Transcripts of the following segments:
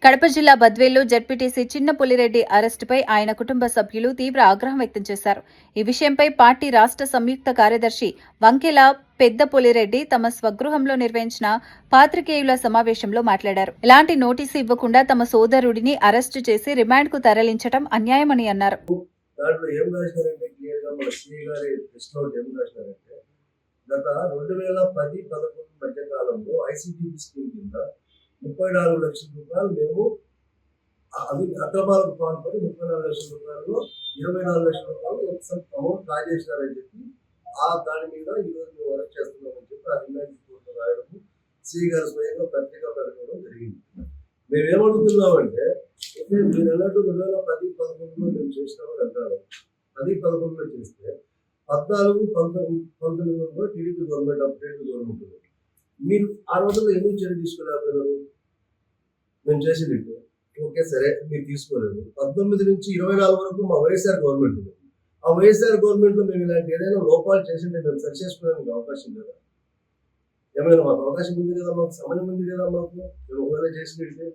కడప జిల్లా బద్వేల్లో జడ్పీటీసీ చిన్న పులిరెడ్డి అరెస్టుపై ఆయన కుటుంబ సభ్యులు తీవ్ర ఆగ్రహం వ్యక్తం చేశారు. ఈ విషయంపై పార్టీ రాష్ట్ర సంయుక్త కార్యదర్శి వంకెల పెద్ద పులిరెడ్డి తమ స్వగృహంలో నిర్వహించిన పాత్రికేయుల సమావేశంలో మాట్లాడారు. ఎలాంటి నోటీసు ఇవ్వకుండా తమ సోదరుడిని అరెస్టు చేసి రిమాండ్కు తరలించడం అన్యాయమని అన్నారు. గత 2010-11 మధ్య కాలంలో ఐసీటీపీ స్కీమ్ కింద 34 లక్షల రూపాయలు మేము అక్రమాలకు పాల్పడి 34 లక్షల రూపాయల్లో 24 లక్షల రూపాయలు అమౌంట్ డ్రా చేసినారని చెప్పి దాని మీద ఈరోజు మేము అరెస్ట్ చేస్తున్నామని చెప్పి ఆ రిమాండ్ రిపోర్ట్ రాయడం సి గారు స్వయంగా పత్రికా ప్రకటన జరిగింది. మేమేమడుగుతున్నామంటే మీరు అన్నట్టు 2010-11లో మేము చేసినామని అంటారు. 10-11లో చేస్తే 14-19 వరకు టీడీపీ గవర్నమెంట్ అప్డేట్ గవర్నమెంట్ ఉంది. మీరు ఆ రోజుల్లో ఎందుకు చర్య తీసుకోలేకపోయినారు? మేము చేసింది ఓకే సరే మీరు తీసుకోలేదు. 19 నుంచి 24 వరకు మా వైఎస్ఆర్ గవర్నమెంట్ ఉంది. ఆ వైఎస్ఆర్ గవర్నమెంట్లో మేము ఇలాంటి ఏదైనా లోపాలు చేసింటే మేము సరి చేసుకోవడానికి అవకాశం లేదా? ఏమైనా మాకు అవకాశం ఉంది కదా, మాకు సమయం ఉంది కదా, మాకు మేము ఒకవేళ చేసినట్టే.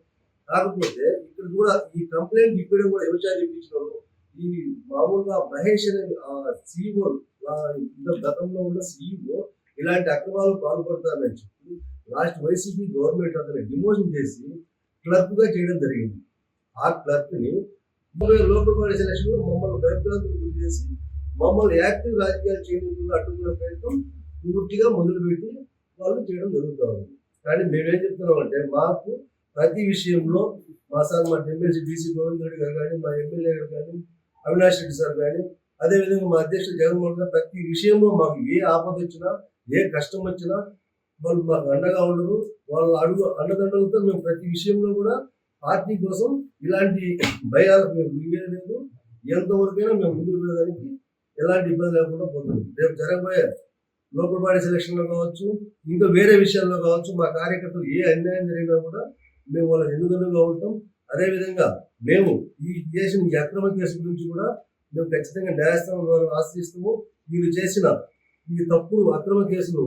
కాకపోతే ఇక్కడ కూడా ఈ కంప్లైంట్ ఇప్పడం కూడా ఎవరు ఇప్పించినారు? ఈ మామూలుగా మహేష్ అనే సీఈఓ గతంలో ఉన్న సీఈఓ ఇలాంటి అక్రమాలు పాల్పడతారని చెప్పి లాస్ట్ వైసీపీ గవర్నమెంట్ అతను డిమోషన్ చేసి క్లర్క్ గా చేయడం జరిగింది. ఆ క్లర్క్ ని లోకల్ బాడీ సెలక్షన్ లో మమ్మల్ని భయభ్రాంతులు గురి చేసి మమ్మల్ని యాక్టివ్ రాజకీయాలు చేయడం అడ్డుకునే ప్రయత్నం పూర్తిగా మొదలుపెట్టి వాళ్ళు చేయడం జరుగుతూ ఉంది. కానీ మేమేం చెప్తున్నామంటే మాకు ప్రతి విషయంలో మా ఎమ్మెల్సీ బీసీ గోవింద్ రెడ్డి గారు కానీ, మా ఎమ్మెల్యే గారు కానీ, అవినాష్ రెడ్డి సార్ కానీ, అదేవిధంగా మా అధ్యక్షుడు జగన్మోహన్ గారు ప్రతి విషయంలో మాకు ఏ ఆపద వచ్చినా ఏ కష్టం వచ్చినా వాళ్ళు మాకు అండగా ఉండరు. వాళ్ళు అండదండలతో మేము ప్రతి విషయంలో కూడా పార్టీ కోసం ఇలాంటి భయాలకు మేము మిగిలేదు. ఎంతవరకైనా మేము ముందుకు వెళ్ళడానికి ఎలాంటి ఇబ్బంది లేకుండా పోతుంది. రేపు జరగబోయే లోకల్ బాడీ సెలక్షన్లో కావచ్చు, ఇంకా వేరే విషయాల్లో కావచ్చు, మా కార్యకర్తలు ఏ అన్యాయం జరిగినా కూడా మేము వాళ్ళకి ఎన్నుదన్నుగా ఉంటాం. అదేవిధంగా మేము ఈ అక్రమ కేసు గురించి కూడా మేము ఖచ్చితంగా న్యాయస్థానం ద్వారా ఆశ్రయిస్తాము. వీళ్ళు చేసిన ఈ తప్పుడు అక్రమ కేసులు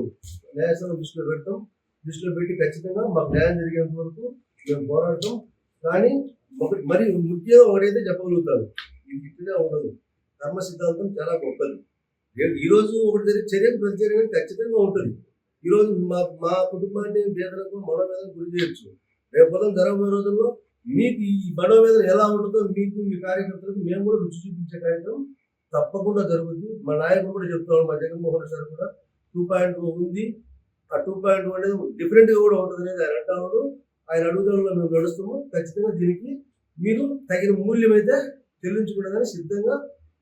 న్యాయస్థానం దృష్టిలో పెడతాం. దృష్టిలో పెట్టి ఖచ్చితంగా మాకు న్యాయం జరిగేంత వరకు మేము పోరాడతాం. కానీ మరి ముఖ్యంగా ఒకటైతే చెప్పగలుగుతాను, ఇది ఇట్లా ఉండదు. ధర్మ సిద్ధాంతం చాలా గొప్పది. ఈరోజు ఒకటి జరిగే చర్యకు ప్రతి చర్య ఖచ్చితంగా ఉంటుంది. ఈరోజు మా కుటుంబాన్ని వేదనకు మనోవేదన గురి చేయొచ్చు. రేపు పొద్దున జరగబోయే రోజుల్లో మీకు ఈ మనోవేదన ఎలా ఉంటుందో మీకు మీ కార్యకర్తలకు మేము కూడా రుచి చూపించే కార్యక్రమం తప్పకుండా జరుగుతుంది. మా నాయకుడు కూడా చెప్తాడు, మా జగన్మోహన్ సార్ కూడా 2.0 ఉంది. ఆ 2.0 అనేది డిఫరెంట్గా కూడా ఉంటుంది అనేది ఆయన అంటాడు. ఆయన అడుగుదలలో మేము నడుస్తాము. ఖచ్చితంగా దీనికి మీరు తగిన మూల్యం అయితే చెల్లించుకోవడానికి సిద్ధంగా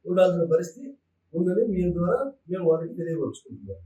ఉండాల్సిన పరిస్థితి ఉందని మీ ద్వారా మేము వారికి తెలియపరుచుకుంటున్నాం.